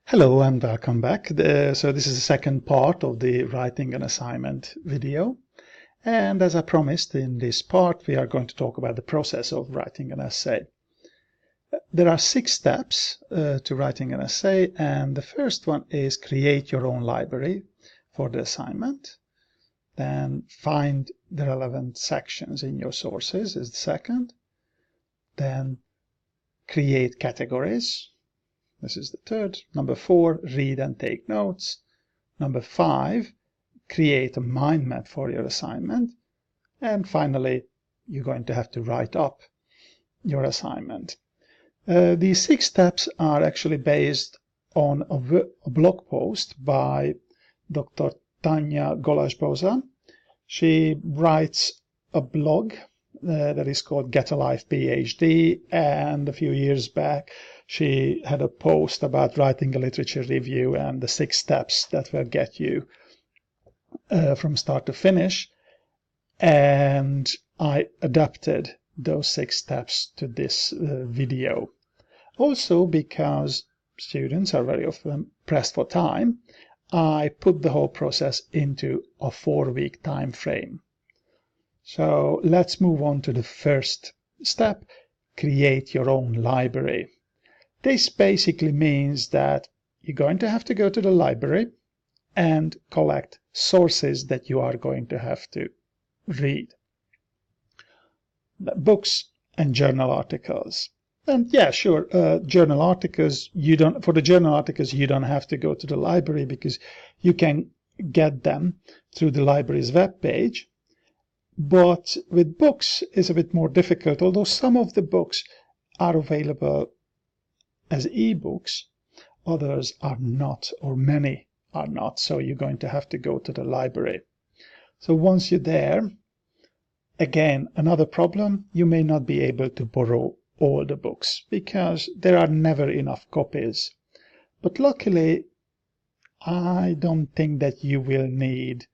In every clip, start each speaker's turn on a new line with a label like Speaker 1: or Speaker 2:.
Speaker 1: Hello and welcome back. So this is the second part of the writing an assignment video. And as I promised, in this part we are going to talk about the process of writing an essay. There are 6 steps to writing an essay, and the first one is create your own library for the assignment. Then find the relevant sections in your sources is the second. Then create categories. This is the third. Number 4, read and take notes. Number 5, create a mind map for your assignment. And finally, you're going to have to write up your assignment. These 6 steps are actually based on a blog post by Dr. Tanya Golasboza. She writes a blog that is called Get a Life PhD, and a few years back she had a post about writing a literature review and the 6 steps that will get you from start to finish, and I adapted those 6 steps to this video. Also, because students are very often pressed for time, I put the whole process into a 4-week time frame. So let's move on to the first step, create your own library. This basically means that you're going to have to go to the library and collect sources that you are going to have to read. Books and journal articles. And yeah, sure, journal articles, for the journal articles, you don't have to go to the library because you can get them through the library's webpage. But with books, it's a bit more difficult, although some of the books are available as e-books, others are not, or many are not, so you're going to have to go to the library. So once you're there, again, another problem, you may not be able to borrow all the books because there are never enough copies. But luckily, I don't think that you will need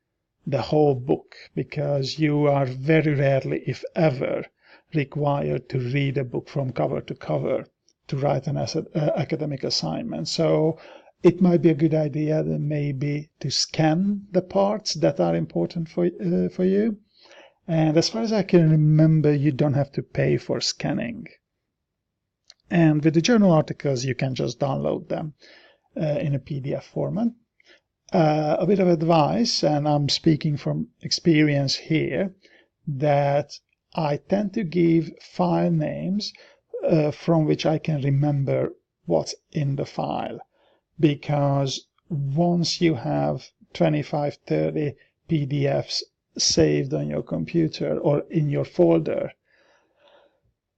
Speaker 1: the whole book because you are very rarely, if ever, required to read a book from cover to cover to write an academic assignment. So it might be a good idea then maybe to scan the parts that are important for you. And as far as I can remember, you don't have to pay for scanning. And with the journal articles, you can just download them in a PDF format. A bit of advice, and I'm speaking from experience here, that I tend to give file names from which I can remember what's in the file, because once you have 25-30 PDFs saved on your computer or in your folder,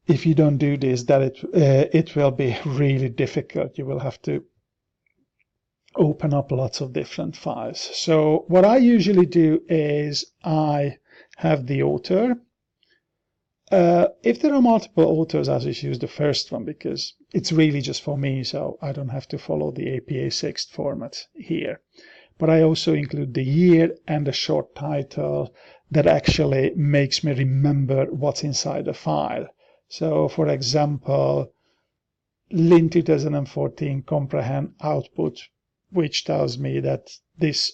Speaker 1: if you don't do this, that it will be really difficult. You will have to open up lots of different files. So what I usually do is I have the author. If there are multiple authors, I just use the first one because it's really just for me, so I don't have to follow the APA 6 format here. But I also include the year and a short title that actually makes me remember what's inside the file. So, for example, Lynn 2014 Comprehend Output, which tells me that this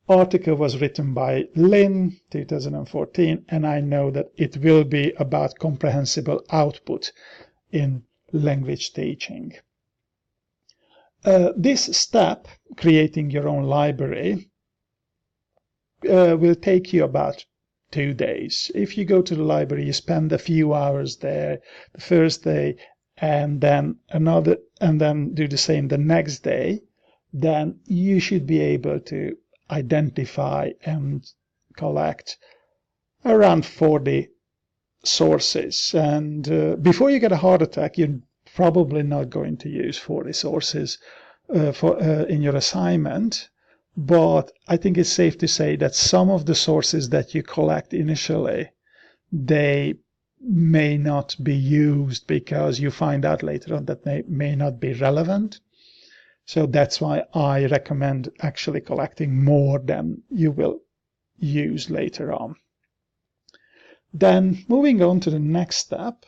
Speaker 1: article was written by Lynn 2014, and I know that it will be about comprehensible output in language teaching. This step, creating your own library, will take you about 2 days. If you go to the library, you spend a few hours there the first day, and then do the same the next day, then you should be able to identify and collect around 40 sources. And before you get a heart attack, you're probably not going to use 40 sources in your assignment. But I think it's safe to say that some of the sources that you collect initially, they may not be used because you find out later on that they may not be relevant. So that's why I recommend actually collecting more than you will use later on. Then moving on to the next step,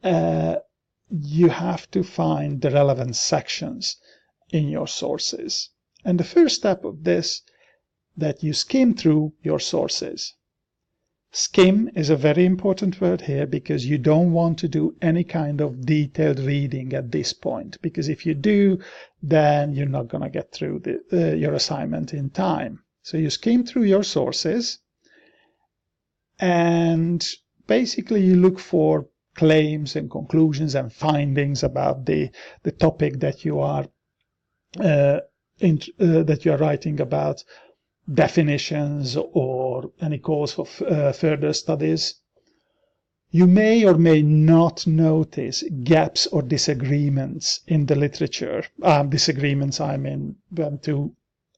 Speaker 1: you have to find the relevant sections in your sources. And the first step of this, that you skim through your sources. Skim is a very important word here because you don't want to do any kind of detailed reading at this point, because if you do, then you're not going to get through your assignment in time. So you skim through your sources and basically you look for claims and conclusions and findings about the topic that you are writing about, definitions or any calls for further studies. You may or may not notice gaps or disagreements in the literature. Disagreements, I mean, when two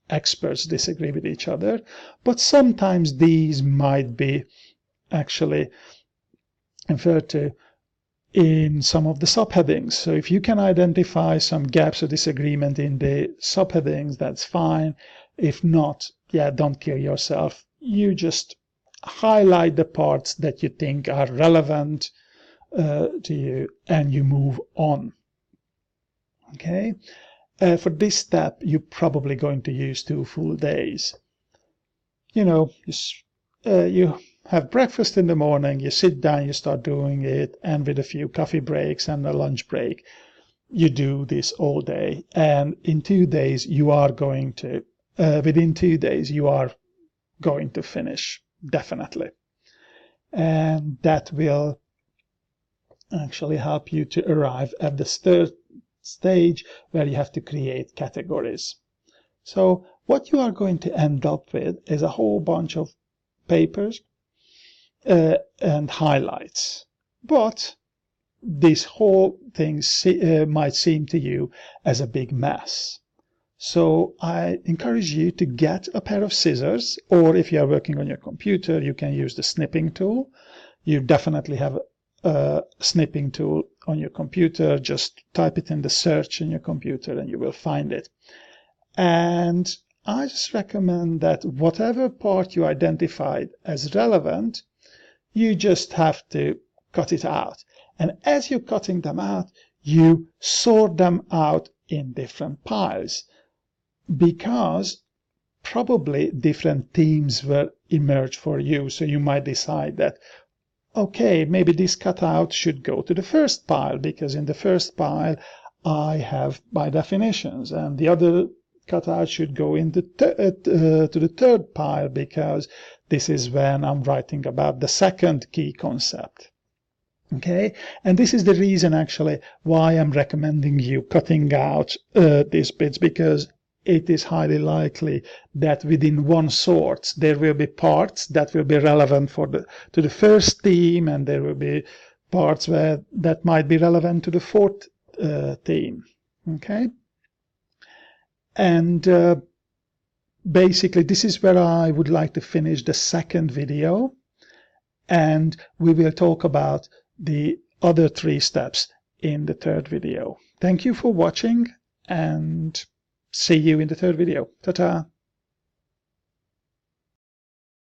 Speaker 1: experts disagree with each other, but sometimes these might be actually referred to in some of the subheadings. So if you can identify some gaps or disagreement in the subheadings, that's fine. If not, yeah, don't kill yourself. You just highlight the parts that you think are relevant to you and you move on. Okay. For this step, you're probably going to use 2 full days. You have breakfast in the morning, you sit down, you start doing it, and with a few coffee breaks and a lunch break, you do this all day. And in 2 days, you are going to, within 2 days, you are going to finish, definitely. And that will actually help you to arrive at the third stage where you have to create categories. So what you are going to end up with is a whole bunch of papers and highlights. But this whole thing might seem to you as a big mess. So I encourage you to get a pair of scissors, or if you are working on your computer, you can use the snipping tool. You definitely have a snipping tool on your computer. Just type it in the search in your computer and you will find it. And I just recommend that whatever part you identified as relevant, you just have to cut it out. And as you're cutting them out, you sort them out in different piles, because probably different themes will emerge for you. So you might decide that, okay, maybe this cutout should go to the first pile, because in the first pile I have my definitions, and the other cutout should go into to the third pile, because this is when I'm writing about the second key concept. Okay, and this is the reason actually why I'm recommending you cutting out these bits, because it is highly likely that within one source there will be parts that will be relevant to the first theme, and there will be parts that might be relevant to the fourth theme. Okay, and basically this is where I would like to finish the second video, and we will talk about the other 3 steps in the third video. Thank you for watching, and see you in the third video. Ta-ta!